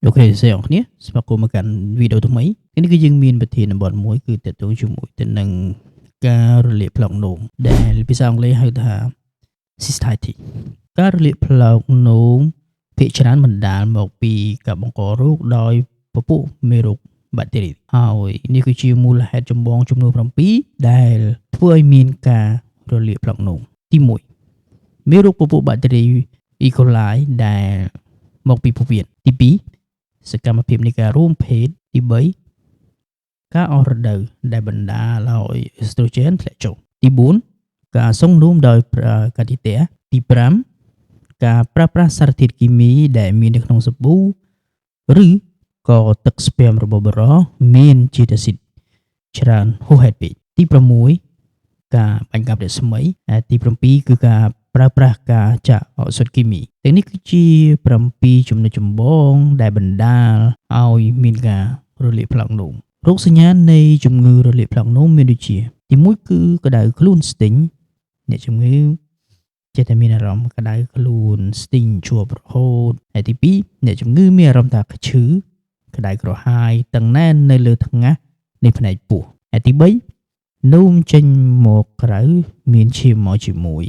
អូខេសួស្តីអ្នកគ្នាស្វាគមន៍មកកាន់វីដេអូថ្មីថ្ងៃនេះគឺយើងមានប្រធានបទមួយគឺទាក់ទងជាមួយទៅនឹងការរលាកប្លង់នោមដែលភាសាអង់គ្លេសហៅថា cystitis ការរលាកប្លង់នោមភាគច្រើនបណ្ដាលមកពីការបង្ករោគដោយពពួកមេរោគបាក់តេរីហើយនេះគឺជាមូលហេតុចម្បងចំនួន7ដែលធ្វើឲ្យមានការរលាកប្លង់នោមទី1មេរោគពពួកបាក់តេរី E. coli ដែលមកពីពោះវៀនទី2សកម្មភាពនៃការរួមភេទទី3ការអស់រដូវដែលបណ្ដាលឲ្យអេស្ត្រូជែនធ្លាក់ចុះទី4ការសង់នោមដោយប្រើកាទីទះទី5ការប្រើប្រាស់សារធាតុគីមីដែលមាននៅក្នុងសាប៊ូឬក៏ទឹកស្ពាំរបស់បុរសមានជាតិអាស៊ីតច្រើនហួសហេតុពេកទី6ការបាញ់កាប់រស្មីហើយទី7គឺការប្រើប្រាស់ការចាក់អុកស៊ីតគីមីទាំងនេះគឺជា7ចំណុចចម្បងដែលបណ្ដាលឲ្យមានការរលាកប្លង់នោមរោគសញ្ញានៃជំងឺរលាកប្លង់នោមមានដូចជាទី1គឺក្តៅខ្លួនស្ទិញអ្នកជំងឺចេះតែមានអារម្មណ៍ក្តៅខ្លួនស្ទិញជាប់រហូតហើយទី2អ្នកជំងឺមានអារម្មណ៍ថាឈឺក្តៅក្រហាយតឹងណែននៅលើថ្ងាសនៃផ្នែកពោះហើយទី3នោមចេញមកក្រៅមានឈាមមកជាមួយ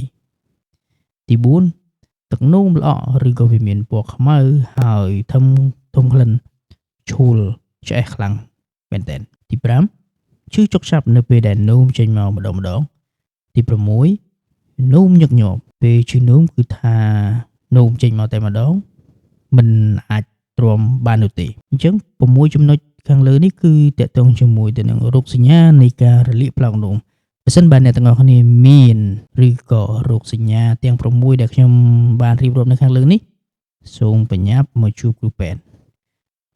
ទី4ទឹកនោមល្អក់ឬក៏វាមានពណ៌ខ្មៅហើយធំក្លិនឈូលឆ្អេះខ្លាំងមែនតើទី5ឈឺចុកចាប់នៅពេលដែលនោមចេញមកម្ដងទី6នោមញឹកញាប់ពេលឈឺនោមគឺថានោមចេញមកតែម្ដងមិនអាចទ្រាំបាននោះទេអញ្ចឹង6ចំណុចខាងលើនេះគឺតកតងជាមួយទៅនឹងរោគសញ្ញានៃការរលាកប្លង់នោមបើសិនបើអ្នកទាំងអស់គ្នាមានឬក៏រោគសញ្ញាទាំង6ដែលខ្ញុំបានរៀបរាប់នៅខាងលើនេះសូមបញ្ញាប់មកជួបគ្រូពេទ្យ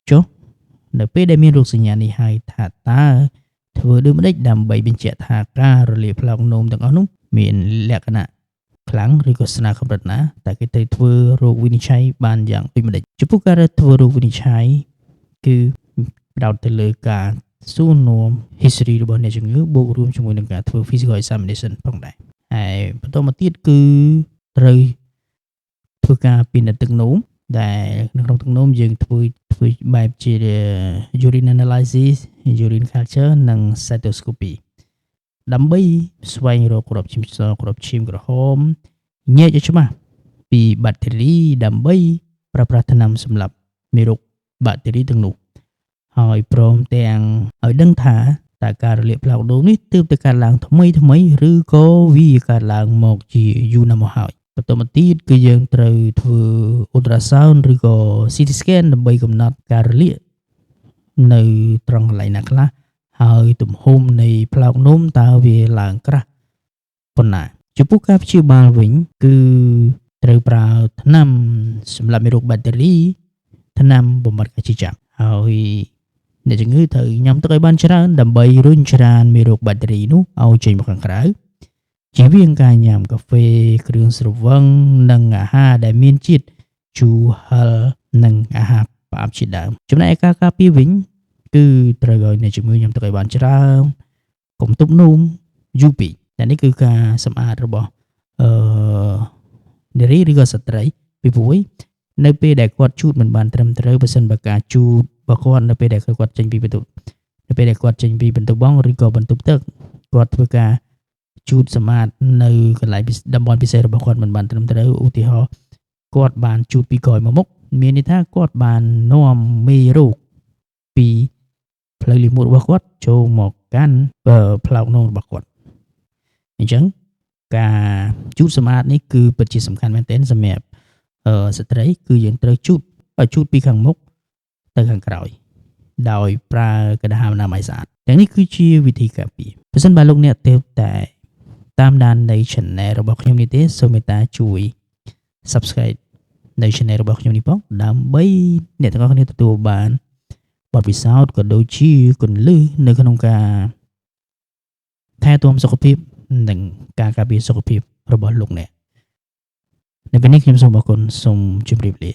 ចុះនៅពេលដែលមានរោគសញ្ញានេះហើយថាតើធ្វើដូចម្តេចដើម្បីបញ្ជាក់ថាការរលាកប្លង់នោមទាំងអស់នោះមានលក្ខណៈខ្លាំងឬក៏ស្នើកម្រិតណាតែគេត្រូវធ្វើរោគវិនិច្ឆ័យបានយ៉ាងដូចម្តេចចំពោះការធ្វើរោគវិនិច្ឆ័យគឺផ្ដោតទៅលើការសួរនាំ history របស់អ្នកជំងឺបូករួមជាមួយនឹងការធ្វើ physical examination ផងដែរហើយបន្តមកទៀតគឺត្រូវធ្វើការពិនិត្យទឹកនោមដែលនៅក្នុងទឹកនោមយើងធ្វើបែបជា urine analysis urine culture និង cystoscopy ដើម្បីស្វែងរកគ្រាប់ឈាមសគ្រាប់ឈាមក្រហមញែកឲ្យច្បាស់ពីបាក់តេរីដើម្បីប្រើប្រាស់ថ្នាំសម្លាប់មេរោគបាក់តេរីទាំងនោះហើយព្រមទាំងឲ្យដឹងថាតើការរលាកប្លង់នោមនេះទើបតែកើតឡើងថ្មីឬក៏វាកើតឡើងមកជាយូរណាស់មកហើយបន្តមកទៀតគឺយើងត្រូវធ្វើ ultrasound ឬក៏ CT scan ដើម្បីកំណត់ការរលាកនៅត្រង់កន្លែងណាខ្លះហើយទំហំនៃប្លង់នោមតើវាឡើងក្រាស់ប៉ុណ្ណាចំពោះការព្យាបាលវិញគឺត្រូវប្រើថ្នាំសម្រាប់មេរោគបាក់តេរីថ្នាំបំបាត់ការឈឺចាប់ហើយអ្នកជំងឺត្រូវញ៉ាំទឹកឲ្យបានច្រើនដើម្បីរុញច្រានមេរោគបាក់តេរីនោះឲ្យចេញមកខាងក្រៅជៀសវាងការញ៉ាំកាហ្វេគ្រឿងស្រវឹងនិងអាហារដែលមានជាតិជូរហឹរនិងអាហារផ្អាប់ជាដើមចំណែកឯការការពារវិញគឺត្រូវឲ្យអ្នកជំងឺញ៉ាំទឹកឲ្យបានច្រើនកុំទុកនោមយូរពេកតែនេះគឺការសម្អាតរបស់នារីឬក៏ស្ត្រីពីព្រោះនៅពេលដែលគាត់ជូតមិនបានត្រឹមត្រូវបើសិនបើការជូតរបស់គាត់នៅពេលដែលគាត់ចេញពីបន្ទប់បងឬក៏បន្ទប់ទឹកគាត់ធ្វើការជូតសម្អាតនៅកន្លែងតំបន់ពិសេសរបស់គាត់មិនបានត្រឹមត្រូវឧទាហរណ៍គាត់បានជូតពីក្រោយមកមុខមានន័យថាគាត់បាននាំមេរោគពីផ្លូវលាមករបស់គាត់ចូលមកកាន់ប្លង់នោមរបស់គាត់អញ្ចឹងការជូតសម្អាតនេះគឺពិតជាសំខាន់មែនទែនសម្រាប់ស្ត្រីគឺយើងត្រូវជូតពីខាងមុខទៅខាងក្រោយដោយប្រើកណ្ដាលអនាម័យស្អាតទាំងនេះគឺជាវិធីការពារបើសិនបើលោកអ្នកទើបតែតាមដាននៃ channel របស់ខ្ញុំនេះទេសូមមេត្តាជួយ subscribe នៅ channel របស់ខ្ញុំនេះផងដើម្បីអ្នកទាំងអស់គ្នាទទួលបានបទពិសោធន៍ក៏ដូចជាគន្លឹះនៅក្នុងការថែទាំសុខភាពនិងការការពារសុខភាពរបស់លោកអ្នកនៅពេលនេះខ្ញុំសូមអរគុណសូមជម្រាបលា